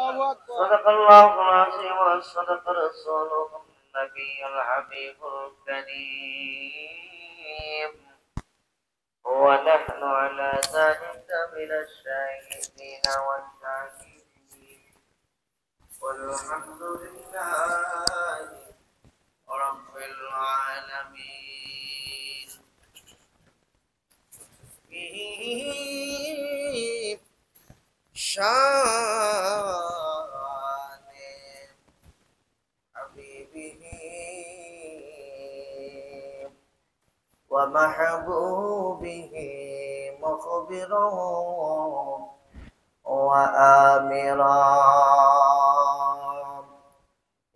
صدق الله العظيم وصدق رسوله النبي الحبيب الكريم ونحن على ذلك من الشاهدين والشاكرين والحمد لله رب العالمين. شان حبيبه ومحبوبه مخبرا وآمرا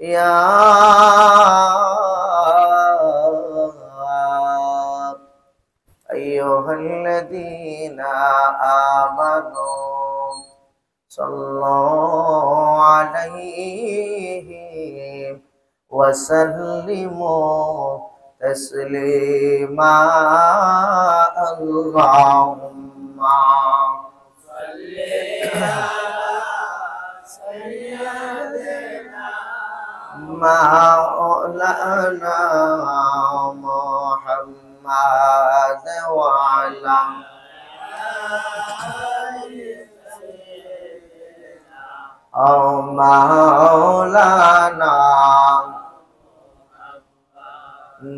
يا أيها الذين آمنوا صلوا عليه وسلموا تسليما اللهم صل على سيدنا مولانا محمد وعلى مولانا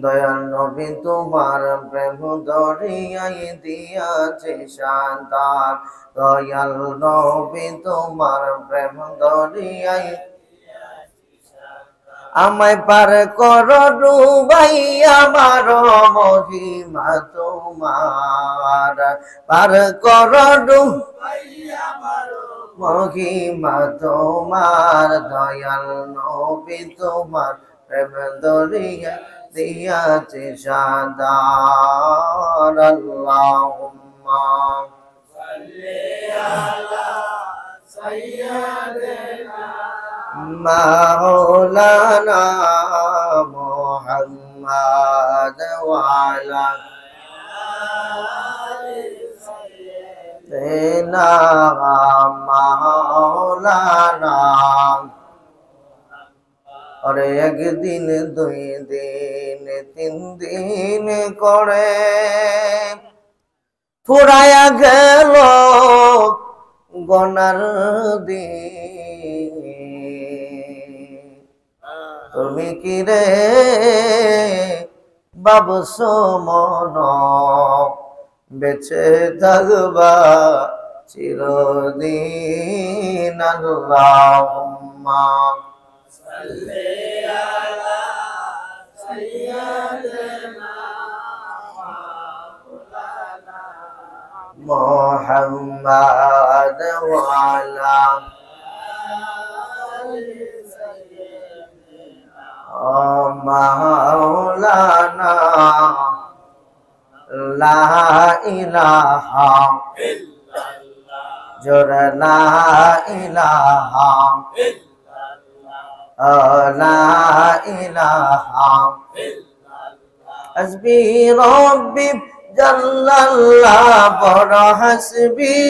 দয়াল নবী তোমার প্রেম দরিয়ায় দিয়াছে শান্তান দয়াল নবী তোমার প্রেম দরিয়ায় আমায় পার করো ডুবাই আমার মহিমা তোমার পার করো ডুবাই আমার মহিমা তোমার দয়াল নবী তোমার প্রেম দরিয়া দিয়াছে শান্তান আল্লাহুম্মা সাল্লি আলা সাইয়্যিদিনা مولانا محمد وعلى سيدنا مولانا और एक दिन दुई दिन तीन दिन करे ফুরায়া গেল গনার দিন তুমি কি রে বাবস মন বেঁচে থাকবা চিরদিন আল্লাহুম্মা সাল্লি আলা সাইয়্যিদিনা মাওলানা মুহাম্মদ ওয়া আলা مولانا لا إله إلا الله جر لا إله إلا الله لا إله إلا الله حسبي ربي جل الله بر حسبي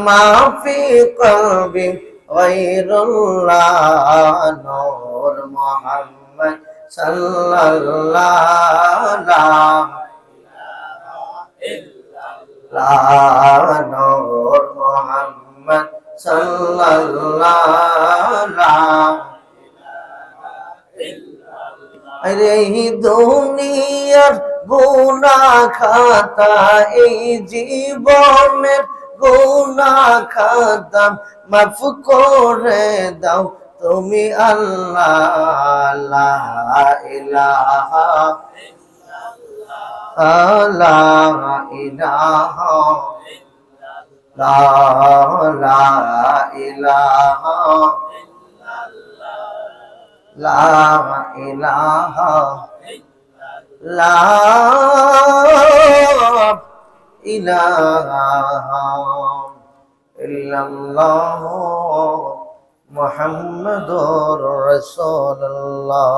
ما في قلبي غير الله نور محمد صلى الله الله نور محمد صلى الله अरे दुनियार गुनाह खाता ए जीवনের গুনাহ খাতা মাফ করে দাও তুমি আল্লাহ লা ইলাহা ইল্লাল্লাহ লা ইলাহা ইল্লাল্লাহ লা ইলাহা ইল্লাল্লাহ লা ইলাহা লা ইলাহা ইল্লাল্লাহ মুহাম্মাদুর রাসূলুল্লাহ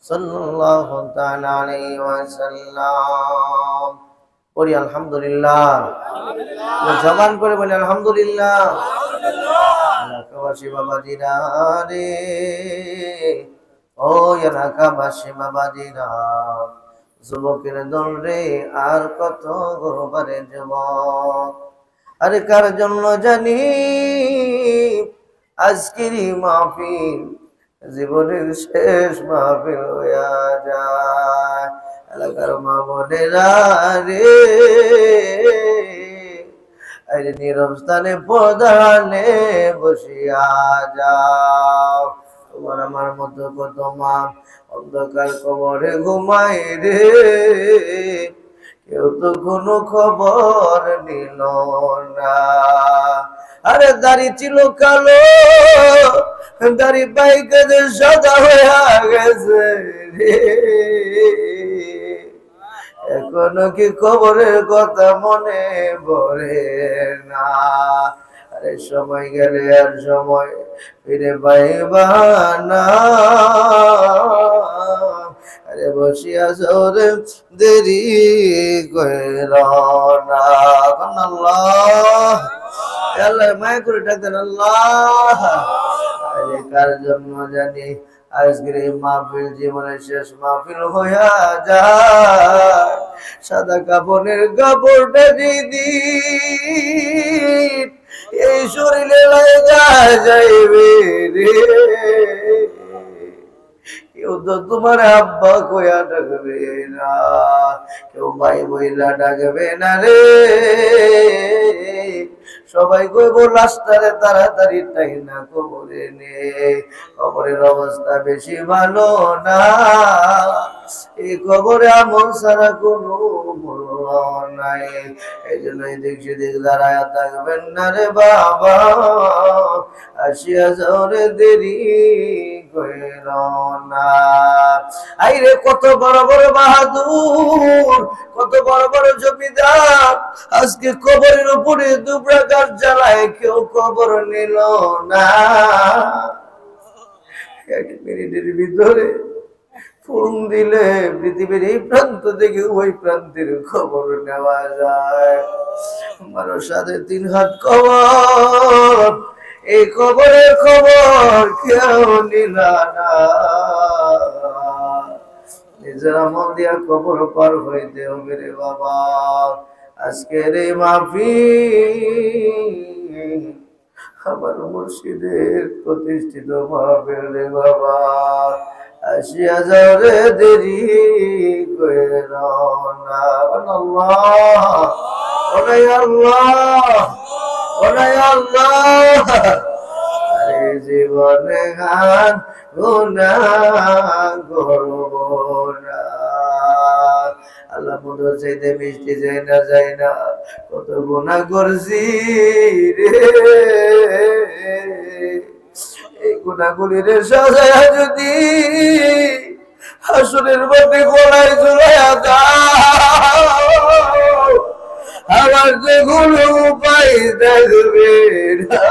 সাল্লাল্লাহু তাআলা আলাইহি ওয়াসাল্লাম। পড়ি আলহামদুলিল্লাহ। জবান করে বলি আলহামদুলিল্লাহ। এলাকাবাসী বাবাজিরা রে, ও এলাকাবাসী বাবাজিরা, যুবকের দল রে, আর কত গরবারে যুবক, আরে কার জন্য জানি আজকের মাহফিল জীবনের শেষ মাহফিল হইয়া যায়। এলাকার মা বোনেরা রে, আরে নীরব স্থানে পদানে বসিয়া যাও। তোমার আমার মতো কত মা অন্ধকার কবরে ঘুমাই রে, কেউ তো কোনো খবর নিল না। আরে দাড়ি ছিল কালো, দাড়ি পাইকে সাদা হয়ে গেছে রে, এখনো কি খবরের কথা মনে পড়ে না? আরে সময় গেলে আর সময় ফিরে পাইবা না। আরে বসিয়া সরে দেরি কইর না। আল্লাহ আল্লাহ মায়া করে ডাকতেন আল্লাহ। আরে কার জন্য জানি আজকের এই মাহফিল জীবনের শেষ মাহফিল হইয়া যায়। সাদা কাপড়ের কাপড়টা যেদিন এই শরীরে লাগা যাইবে রে, কেউ তো তোমার আব্বা কইয়া ডাকবে না, কেউ ভাই বইলা ডাকবে না রে, সবাই কইব লাস্টারে তাড়াতাড়ি তাই না কবরে নে। কবরের অবস্থা বেশি ভালো না, এই কবরে আমল ছাড়া কোনো মূল্য নাই। এই জন্য এদিক সেদিক দাঁড়ায় থাকবেন না রে বাবা, আসিয়া যাও রে, দেরি কইর না। আইরে কত বড় বড় বাহাদুর, কত বড় বড় জমিদার আজকে কবরের উপরে দুবরা গাছ জ্বালায়, কেউ কবর নিল না। এক মিনিটের ভিতরে ফোন দিলে পৃথিবীর এই প্রান্ত থেকে ওই প্রান্তের খবর নেওয়া যায়। আমার 3.5 হাত খবর, এই খবরের খবর কেউ নিল না। নিজের আমল দিয়া কবর পার হইতে হবে রে বাবা। আজকের এই মাহফিল আমার মুর্শিদের প্রতিষ্ঠিত মাহফিল রে বাবা, আসিয়া যাও রে, দেরি কইর না। আল্লাহ ওরে আল্লাহ ওরে আল্লাহ। আরে জীবনে গান গুনাহ করব না, আল্লাহ মধুর চাইতে মিষ্টি যায় না, কত গুনাহ করছি রে। এই গুনাহগুলি রে সাজায়া যদি হাসরের মাঠে গলায় ঝুলাইয়া দাও, আমার যে কোনো উপায় থাকবে না।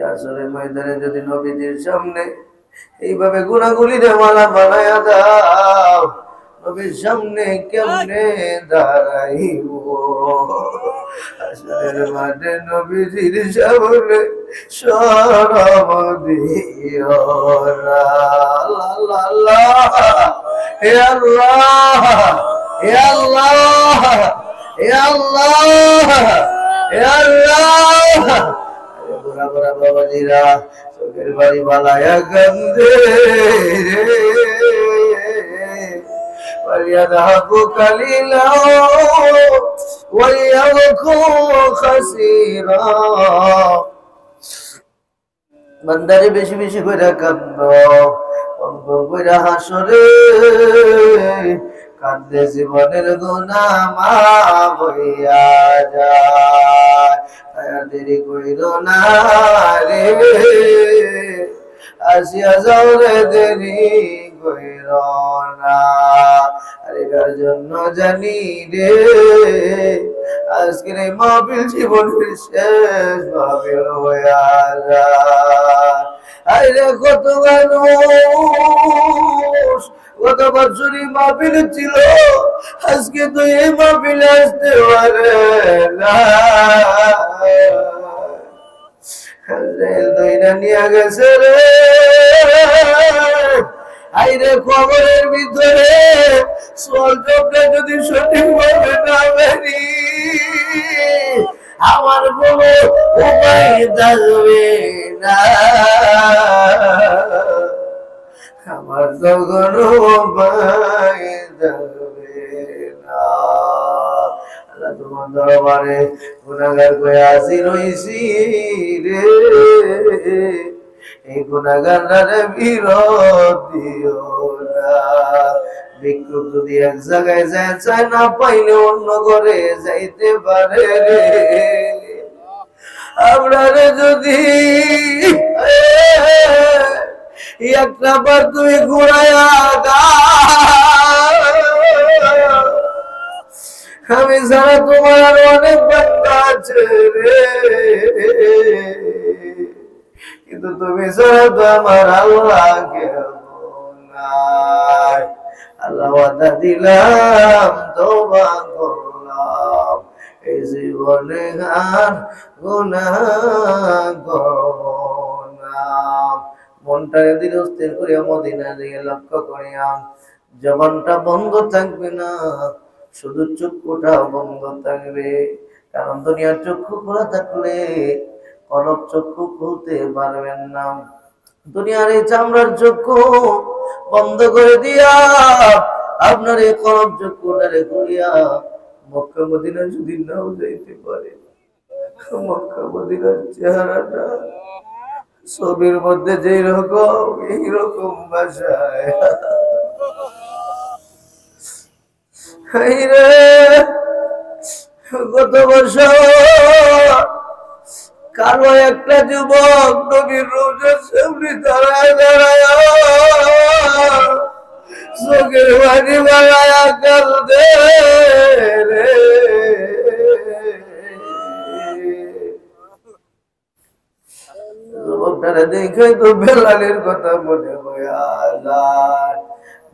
হাসরের ময়দানে যদি নবীদের সামনে এইভাবে গুনাহগুলি রে মালা বানায়া দাও, নবীর সামনে কেমনে দাঁড়াইব? হাসরের মাঠে নবীজির সামনে শরম দিও না। আল্লাহ আল্লাহ হে আল্লাহ হে আল্লাহ হে আল্লাহ হে আল্লাহ। বুড়া বুড়া বাবাজিরা চোখের বাড়ি বালায়া কান্দে وليذهبوا قليلا وليبكوا خسيرا। বান্দারে বেশি বেশি করে কাঁদো, অঙ্গ করে হাসরে কাঁদলে জীবনের গুনাহ মাফ হইয়া যায়। দেরি কইর না রে, আসিয়া যাও রে, দেরি কইর না। আরে কার জন্য জানি রে আজকের এই মাহফিল জীবনের শেষ মাহফিল হইয়া যায়। আরে কত মানুষ গত বছরই মাহফিল ছিল, আজকে তো এই মাহফিলে আসতে পারে না। দইরা নিয়ে গেছে রে, আইরে খবরের ভিতরে সলজবটা যদি সঠিক ভাবে না বেরি, আমার কোনো উপায় থাকবে না, আমার তো কোনো উপায় থাকবে না। আল্লাহ তোমার দরবারে গুনাহগার কয়ে হাজির হইছি রে, এই গুনাহগাররে বিরত দিও না। ভিক্ষুক যদি এক জায়গায় যায় চায় না পাইলে অন্য ঘরে যাইতে পারে রে, আপনারে যদি একটা বার তুমি ঘুরাইয়া দাও, আমি ছাড়া তোমার আর অনেক বান্দা আছে রে, কিন্তু তুমি ছাড়া তো আমার আল্লাহ কেউ নাই। আল্লাহ ওয়াদা দিলাম, তওবা করলাম, এই জীবনে আর গুনাহ করব না। মনটাকে ধীরস্থির করিয়া মদিনার দিকে লক্ষ্য করিয়া, জবানটা বন্ধ থাকবে না, শুধু চক্ষুটা বন্ধ থাকবে। কারণ দুনিয়ার চক্ষু খোলা থাকলে কলব চক্ষু খুলতে পারবেন না। দুনিয়ার এই চামড়ার চক্ষু বন্ধ করে দিয়া আপনার এই কলব চক্ষুটারে খুলিয়া মক্কা মদিনা যদি নাও যাইতে পারে, মক্কা মদিনার চেহারাটা ছবির মধ্যে যেই রকম এইরকম ভাষায় গত বছর কালো একটা যুবক নবীর রোজার সামনে দাঁড়ায় দাঁড়ায় চোখের পানি বাড়ায়া কাঁদে রে। যুবকটারে দেখে তো বেলালের কথা মনে হইয়া যায়।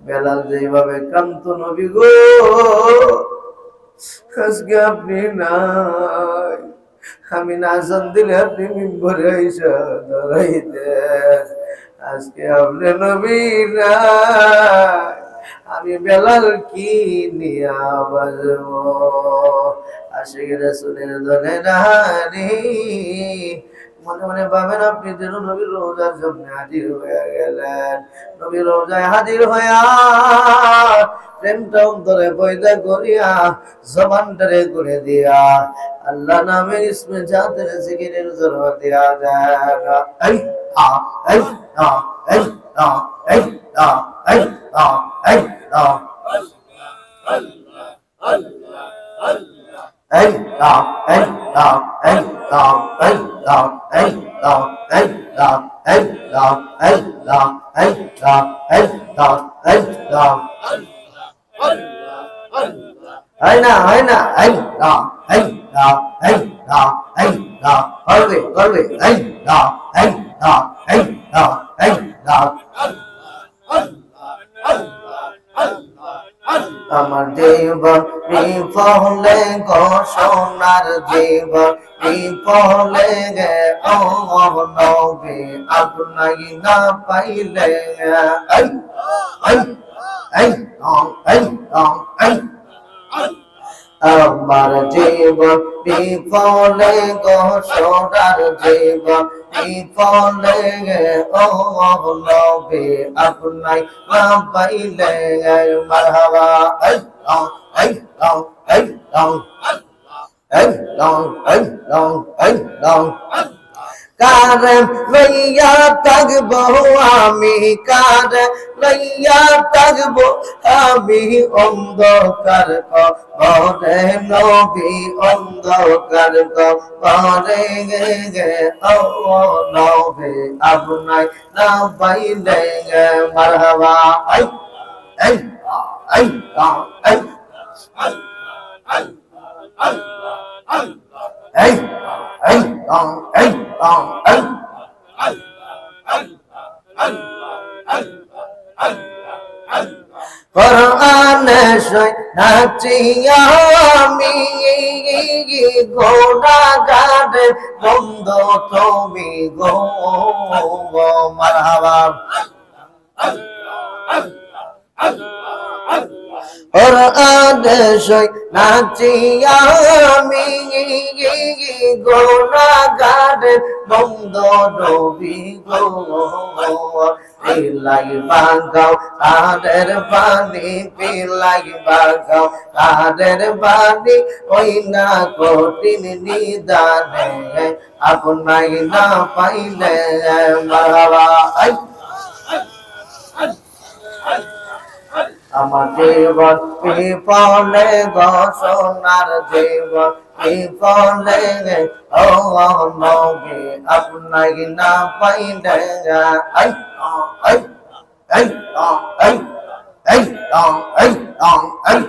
বেলাল যেভাবে কান্ত, নবী গো আজকে আপনি নাই, আমি না আজান দিলে আপনি মিম্বরে আইসা দাঁড়াইতেন, আজকে আপনি নবী নাই, আমি বেলাল কি নিয়া বাজবো। আশিক রাসূলের দলে নারী মনে মনে ভাবেন আপনি যেন নবীর রোজার সামনে হাজির হয়ে গেলেন। নবীর রোজায় হাজির হইয়া প্রেমটা অন্তরে পয়দা করিয়া জবানটারে করে দিয়া আল্লাহ নামের ইসমে জাতের জিকিরের জোর দিয়া দেন। এই আ এই আ এই আ এই আ এই আ এই আ এই আ এই আ এই আ এই আ এই আ এই আ এই আ এই আ এই আ এই আ এই আ hay na ay da ay da ay da ay da করবে ay da ay da ay da ay da আমার জীবন বিফলে গো সোনার জীবন বিফলে গে ও নবী আপনাই না পাইলে ay ay ay ay ay আমার জীবন বিফলে গো সোনার জীবন বিফলে ও নবী আপনাই না পাইলে মারহাবা আল্লাহ আল্লাহ আল্লাহ আল্লাহ আল্লাহ আল্লাহ কারে লইয়া থাকবো আমি, কারে লইয়া থাকবো আমি অন্ধকার কবরে নবী অন্ধকার কবরে গে ও নবী আপনাই না পাইলে মারহাবা I I I I Hey, hey, hey, hey, কোরআনে নাচি আমি গুনাহগার বন্ধ তুমি গো মারহাবা কোরআনে নাচি আমি গুনাহগার বন্ধ নবী গো পিলাই বাগাও তাদের পানি পিলাই বাগাও তাদের পানি ওই না কঠিন নিদানে আপনাই না পাইলে মারহাবা আমার জীবন বিপলে গো সোনার জীবন বিপলে ও নবী আপনাই না পাইলে I I I I I I I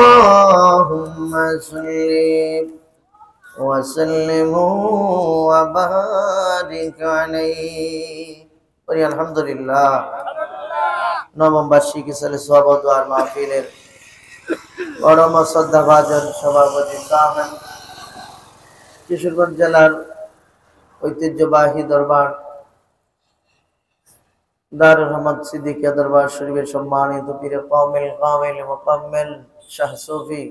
আল্লাহুম্মা সাল্লি وسلم وبارك عليه الحمد لله নবম বার্ষিকী সালে সওয়াব দোয়ার মাহফিলের পরম শ্রদ্ধাভাজন সভাপতি সাহেব কিশোরগঞ্জ জেলার ঐতিহ্যবাহী দরবার দারুল রহমত সিদ্দিকিয়া দরবার শরীফের সম্মানিত পীর কামিল মুকাম্মিল শাহ সুফি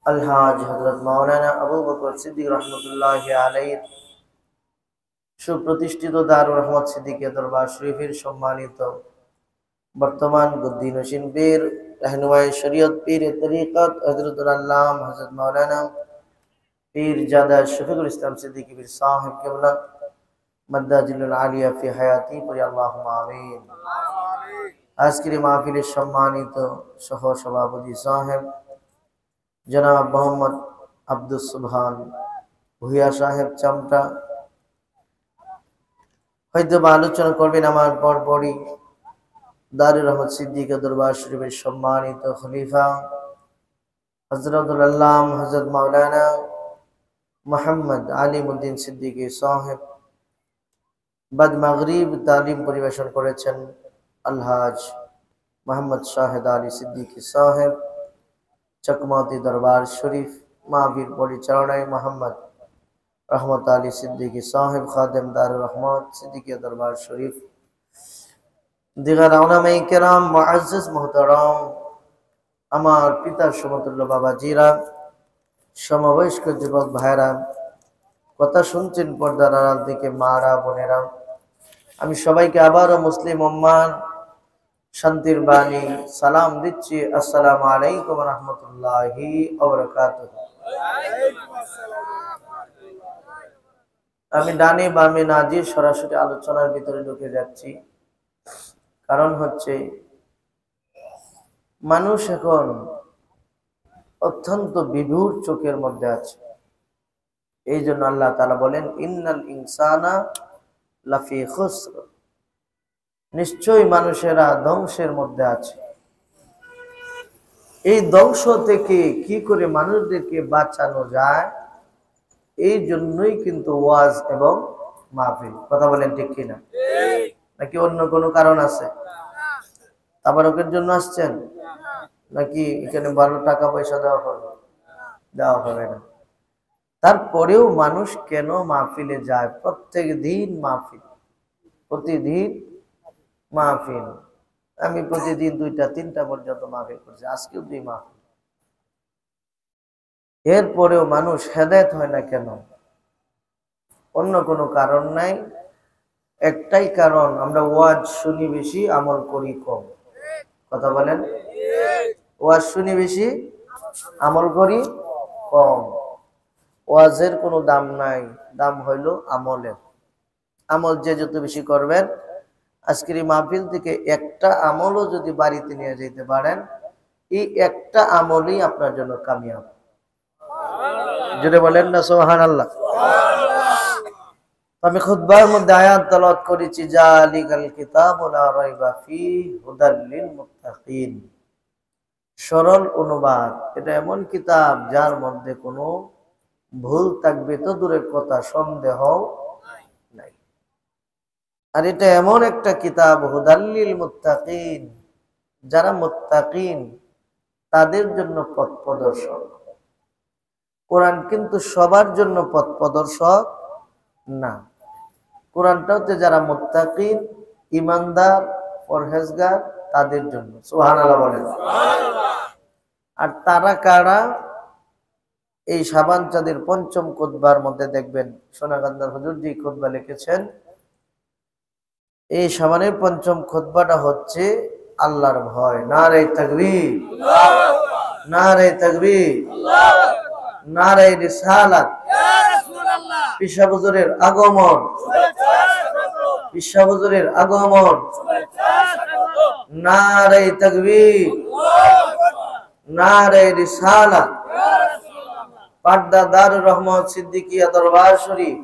আলহাজ হযরত মাওলানা আবু বকর সিদ্দিক রহমতুল্লাহি আলাইহি সুপ্রতিষ্ঠিত দারুল রহমত সিদ্দিকিয়া দরবার শরীফের সম্মানিত বর্তমান গদ্দিনশীন পীর रहनुमाए शरीयत पीर तरीक़त हज़रतुल अल्लाम हज़रत मौलाना पीर जादा शफीकुल इस्लाम सिद्दीकी पीर साहिब क़िबला मद्दाजिलुल आलिया फ़ी हयाती पढ़ी अल्लाहुम्मा आमीन। आजकेर महफिलेर सम्मानित सह सभापति साहेब जनाब मोहम्मद अब्दुस सुबहान भुइया साहेब चामटा হয়তো আলোচনা করবেন আমার পরপরই দারুল রহমত সিদ্দিকিয়া দরবার শরীফের সম্মানিত খলিফা হযরতুল আল্লাম হযরত মাওলানা মুহাম্মদ আলিমউদ্দিন সিদ্দিকী সাহেব বাদ মাগরিব তালিম পরিবেশন করেছেন আলহাজ মোহাম্মদ শাহেদ আলী সিদ্দিকী সাহেব চকমাতি দরবার শরীফ মাহফিল পরিচালনায় মোহাম্মদ রহমত আলী সিদ্দিকী সাহেব খাদেম দারুল রহমত সিদ্দিকিয়া দরবার শরীফ দিগার উলামায়ে কেরাম মুআজ্জাজ মুহতারাম আমার পিতার সমতুল্য বাবাজিরা সমবয়স্ক যুবক ভাইরা কথা শুনছেন পর্দার আড়াল থেকে মারা বোনেরা আমি সবাইকে আবারও মুসলিম উম্মার শান্তির বাণী সালাম দিচ্ছি আসসালামু আলাইকুম ওয়া রাহমাতুল্লাহি ওয়া বারাকাতুহু। আমি ডানে বামে না দিয়ে সরাসরি আলোচনার ভিতরে ঢুকে যাচ্ছি, কারণ হচ্ছে মানুষ এখন অত্যন্ত বিভুর চোখের মধ্যে আছে। এই জন্য আল্লাহ তাআলা বলেন ইন্নাল ইনসানা লাফি খুসর, নিশ্চয়ই মানুষেরা ধ্বংসের মধ্যে আছে। এই ধ্বংস থেকে কি করে মানুষদেরকে বাঁচানো যায়, এই জন্যই কিন্তু ওয়াজ এবং মাহফিল। কথা বলেন ঠিক কিনা? নাকি অন্য কোনো কারণ আছে? তাবারকের জন্য আসছেন নাকি এখানে ভালো টাকা পয়সা দেওয়া হবে না? তারপরেও মানুষ কেন মাহফিলে যায়? প্রত্যেক দিন মাহফিল, প্রতিদিন মাহফিল। আমি প্রতিদিন 2টা 3টা পর্যন্ত মাহফিল করছি, আজকেও 2 মাহফিল। এরপরেও মানুষ হেদায়েত হয় না কেন? অন্য কোনো কারণ নাই, একটাই কারণ, আমরা ওয়াজ শুনি বেশি, আমল করি কম। কথা বলেন, ওয়াজ শুনি বেশি, আমল করি কম। ওয়াজের কোনো দাম নাই, দাম হইল আমলের। আমল যে যত বেশি করবেন, আজকের এই মাহফিল থেকে একটা আমলও যদি বাড়িতে নিয়ে যেতে পারেন, এই একটা আমলই আপনার জন্য কামিয়াব। যদি বলেন না সুবহানাল্লাহ। আমি খুতবার মধ্যে আয়াত তেলাওয়াত করেছি, জালিকাল কিতাবু লা রাইবা ফীহি হুদাল লিল মুত্তাকিন। সরল অনুবাদ, এটা এমন কিতাব যার মধ্যে কোনো ভুল থাকবে তো দূরের কথা, সন্দেহ নাই। আর এটা এমন একটা কিতাব, হুদাল্লিল মুত্তাকিন, যারা মুত্তাকিন তাদের জন্য পথ প্রদর্শক। কোরআন কিন্তু সবার জন্য পথ প্রদর্শক না। কোরআনটা হচ্ছে যারা মুত্তাকিন, ইমানদার, পরহেজগার তাদের জন্য। সুবহানাল্লাহ বলেন। আর তারা কারা? এই শাবান চাঁদের পঞ্চম খুতবার মধ্যে দেখবেন সোনাকান্দার হুজুর জি খুতবা লিখেছেন, এই শাবানের পঞ্চম খুতবাটা হচ্ছে আল্লাহর ভয়। নারে তাকবীর, নারে তাকবীর, নারে রিসালাত, পিসা হুজুরের আগমন, পিসা হুজুরের আগমন, নারে তাকবীর, নারে রিসালাত, পাড্ডা দারুর রহমত সিদ্দিকিয়া দরবার শরীফ।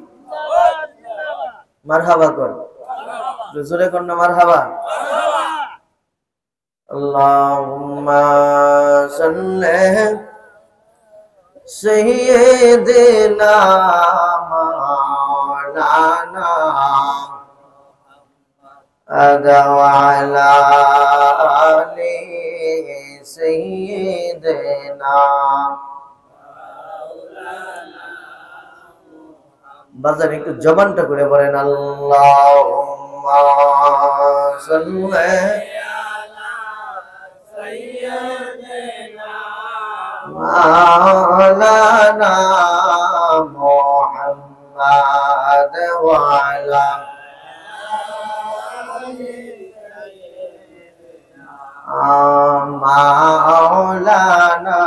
মারহাবা কর, জোরে কর না মারহাবা। আল্লাহুম্মা সাল্লি সাইয়্যিদিনা মাওলানা ওয়া আলা আলি সাইয়্যিদিনা। বাজার একটু জবানটা করে বলেন, আল্লাহুম্মা সাল্লি মাওলানা মুহাম্মাদ ওয়া আলা মাওলানা।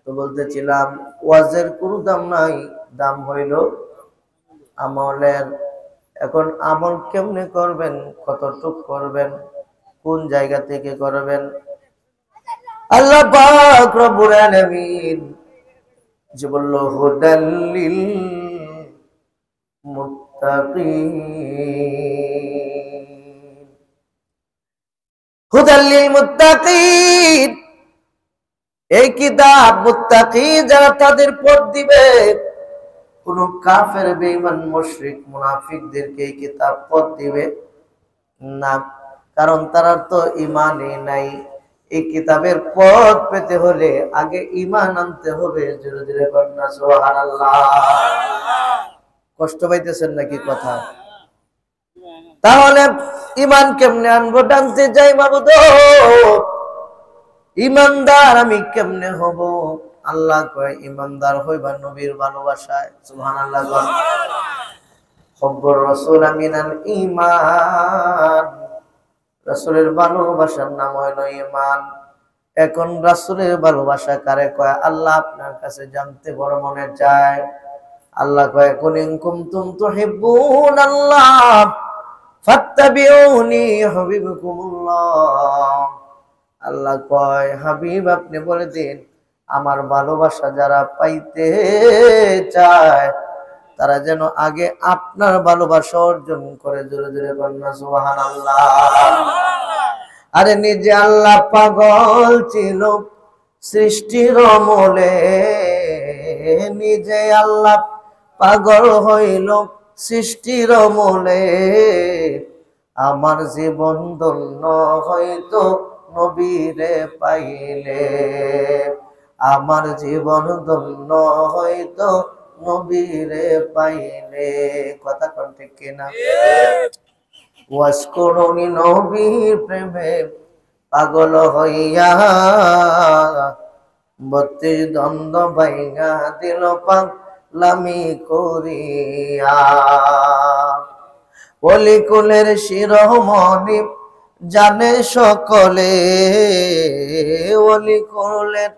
তো বলতেছিলাম ওয়াজের কোনো দাম নাই, দাম হইল আমলের। এখন আমল কেমনে করবেন, কতটুক করবেন, কোন জায়গা থেকে করবেন? আল্লাহ পাক রব্বুল আলামিন যে বলল হুদাল্লিল মুত্তাকিন, হুদাল্লিল মুত্তাকিন, এই কিতাব মুত্তাকি যারা তাদের পথ দিবে। কোন কাফের, বেঈমান, মুশরিক, মুনাফিকদেরকে এই কিতাব পথ দিবে না, কারণ তারা তো ঈমানই নাই। এই কিতাবের পথ পেতে হলে আগে ঈমান আনতে হবে। জোরে জোরে বলেন না সুবহানাল্লাহ। কষ্ট পাইতেছেন নাকি কথা? তাহলে ঈমান কেমনে আনবো? জানতে যাই মাবুদ, ইমানদার আমি কেমনে হব? আল্লাহ কয় ইমানদার হইবা নবীর ভালোবাসায়। সুবহানাল্লাহ। হুব্বুর রাসূল মিনাল ঈমান, রাসূলের ভালোবাসার নাম হলো ঈমান। এখন রাসূলের ভালোবাসা কারে কয়? আল্লাহ আপনার কাছে জানতে বড় মনে চায়। আল্লাহ কয় কুল ইন কুনতুম তুহিব্বুনাল্লাহ ফাত্তাবিউনি ইউহিব্বুকুমুল্লাহ। আল্লাহ কয় হাবিব আপনি বলে দিন, আমার ভালোবাসা যারা পাইতে চায় তারা যেন আগে আপনার ভালোবাসা অর্জন করে। জোরে জোরে বলেন না সুবহানাল্লাহ। আরে নিজে আল্লাহ পাগল ছিল সৃষ্টির মূলে, নিজে আল্লাহ পাগল হইল সৃষ্টির মূলে। আমার জীবন ধন্য হইতো নবীরে পাইলে, আমার জীবন ধন্য হইতো নবীরে পাইলে। কথা কোন ঠিক কিনা? ওয়াজ করুনি নবীর প্রেমে পাগল হইয়া, ৩২ দ্বন্দ্ব ভাইঙা দিল পাগলামি করিয়া। ওলি কুলের শিরোমণি জানে সকলে, ওলি কুলের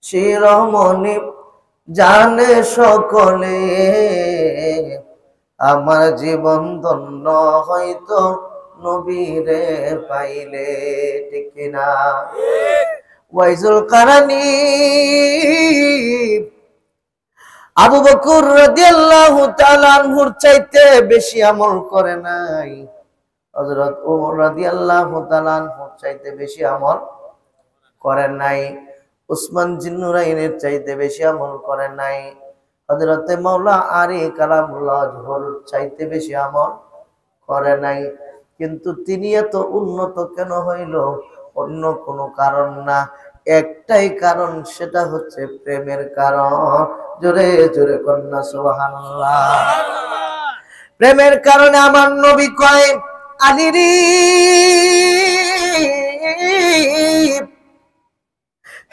শিরোমণি জানে সকলে। আমার জীবন ধন্য হইতো নবীরে পাইলে। ঠিক কিনা? ওয়াইজুল কারানি আবু বকর রাদিয়াল্লাহু তাআলা আনহুর চাইতে বেশি আমল করে নাই। হযরত ওমর রাদিয়াল্লাহু তাআলা আনহুর চাইতে বেশি আমল করেন নাই। উসমান জিন্নুরাইনের চাইতে বেশি আমল করে নাই, হযরতে মাওলা আলী কালামুল্লাহ জোহর চাইতে বেশি আমল করে নাই। কিন্তু তিনি এত উন্নত কেন হইল? অন্য কোনো কারণ না, একটাই কারণ, সেটা হচ্ছে প্রেমের কারণ। জোরে জোরে কন্যা সুবহানাল্লাহ। প্রেমের কারণে আমার নবী কয়, আলীরে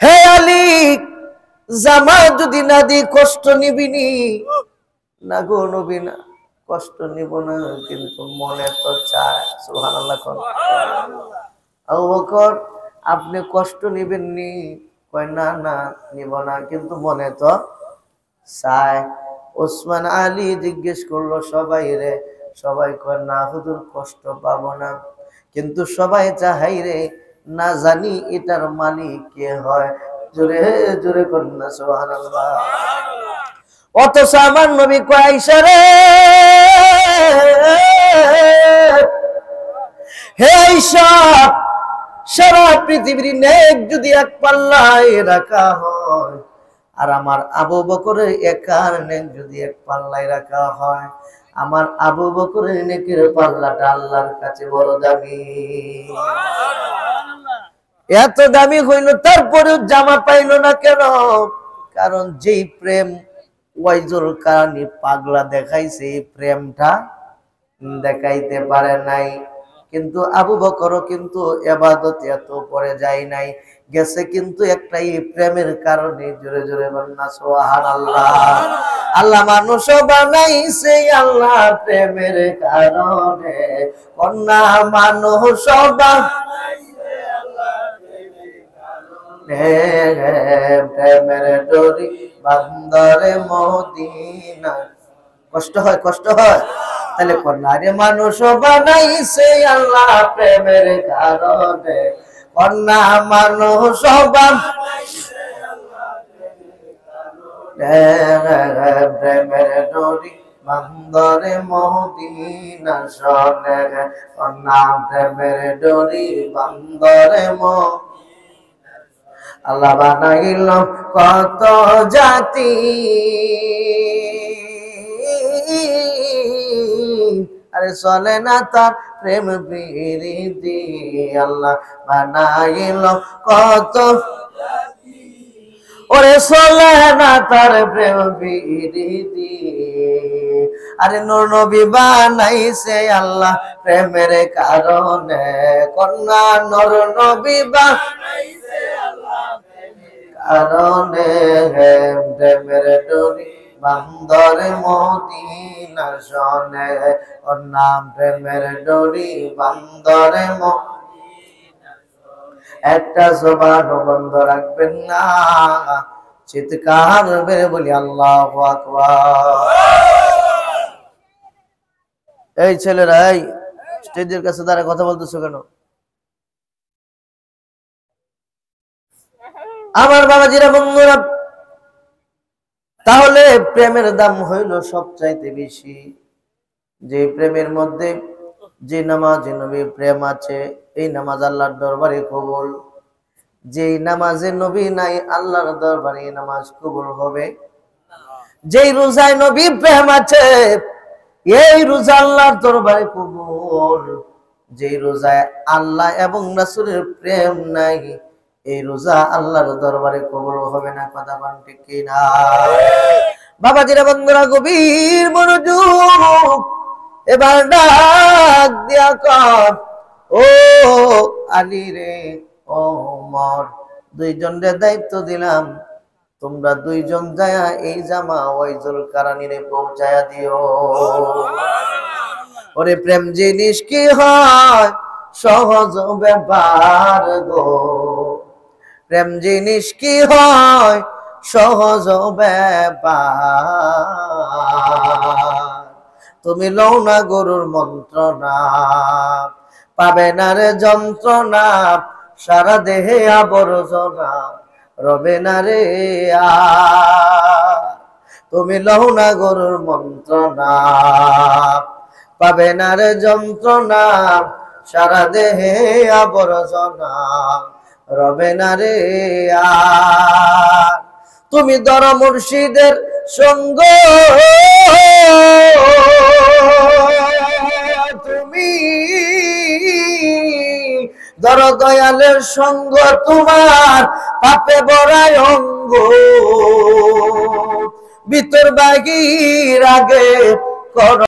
হে আলী, জামা যদি না দি কষ্ট নিবিনি? না গো নবী না, কষ্ট নিব না, কিন্তু মনে তো চায়। সুবহানাল্লাহ। আবু বকর, আপনি কষ্ট নিবেন নি? কয় না না, নিব না, কিন্তু মনে তো চায়। ওসমান আলী জিজ্ঞেস করলো সবাই রে, সবাই কয় না হুজুর, কষ্ট পাবো না, কিন্তু সবাই চাহাই রে, না জানি এটার মালিক কে হয়। জোরে জোরে কন্যা সুবহানাল্লাহ। অথচ আমার নবী কয়, আয়েশা রে, হে আয়েশা, সারা পৃথিবীর নেক যদি এক পাল্লায় রাখা হয়, আর আমার আবু বকরের একার নেক যদি এক পাল্লায় রাখা হয়, আমার আবু বকরের নেকের পাল্লাটা আল্লাহর কাছে বড় দামি। এত দামি হইল, তারপরেও জামা পাইল না কেন? কারণ যেই প্রেম ওয়াইজুল কারণী পাগলা দেখাইছে, এই প্রেমটা দেখাইতে পারে নাই। কিন্তু আবু বকরও কিন্তু ইবাদতে এত পরে যায় নাই, গেছে কিন্তু একটাই প্রেমের কারণে। জোরে জোরে বলনা সুবহানাল্লাহ। আল্লাহ মানুষ বানাইছে আল্লাহ প্রেমের কারণে, কন্যা মানুষ বানাইছে আল্লাহ প্রেমের ডোরি বান্দরে মদিনা। কষ্ট হয়, কষ্ট হয়। তাহলে কন্যারে মানুষ বানাইছে আল্লাহ প্রেমের কারণে, কন্যা মানুষ বানাইছে আল্লাহ প্রেমের ডোরি বান্দরে মদিনা শোনে, কন্যা প্রেমের ডোরি বান্দরে মদিনা। আল্লাহ বানাইল কত জাতি, আরে চলে না তার প্রেম প্রীতি। আল্লাহ বানাইল কত, ওরে চলে না তার প্রেম প্রীতি। আরে নূর নবী বানাইছে আল্লাহ প্রেমের কারণে, কন্যা নূর নবী বানাইছে আল্লাহ প্রেমের কারণে, প্রেমের ডোরি বান্দরে মদিনা শোনে, ওর নাম প্রেমের ডোরি বান্দরে মদিনা। একটা জবান বন্ধ রাখবেন না, চিৎকার বের বলি আল্লাহু আকবার। এই ছেলেরা, এই স্টেজের কাছে দাঁড়িয়ে কথা বলতেছো কেন? আমার বাবাজিরা, বন্ধুরা, তাহলে প্রেমের দাম হইল সবচাইতে বেশি। যে প্রেমের মধ্যে যে নামাজে নবী প্রেম আছে, এই নামাজ আল্লাহর দরবারে কবুল। যেই নামাজে নবী নাই, আল্লাহর দরবারে এই নামাজ কবুল হবে। যেই রোজায় নবী প্রেম আছে, এই রোজা আল্লাহর দরবারে কবুল। যেই রোজায় আল্লাহ এবং রাসূলের প্রেম নাই, এই রোজা আল্লাহর দরবারে কবুল হবে না। কথা বলেন ঠিক কি না? বাবাজিরা, বন্ধুরা, গভীর মনোযোগ, এবার ডাক দিয়া কর, ও আলী রে, ও ওমর, দুইজনরে দায়িত্ব দিলাম, তোমরা দুইজন যায়া এই জামা ওয়াইজুল কারানিরে পৌঁছায়া দিও। ওরে প্রেম জিনিস কি হয়, সহজ ব্যাপার গো। প্রেম জিনিস কি হয়, সহজ ব্যাপার। তুমি লও না গরুর মন্ত্রণা, পাবে না রে যন্ত্রণা, সারা দেহে আবর্জনা, রবে না রে আর। তুমি লও না গরুর মন্ত্রণা, পাবে না রে যন্ত্রণা, সারা দেহে আবর্জনা, রবে না রে আর। তুমি ধরো মুর্শিদের সঙ্গ, তুমি ধরো দয়ালের সঙ্গ, তোমার পাপে বড়াই অঙ্গ, ভিতর বাহির আগে করো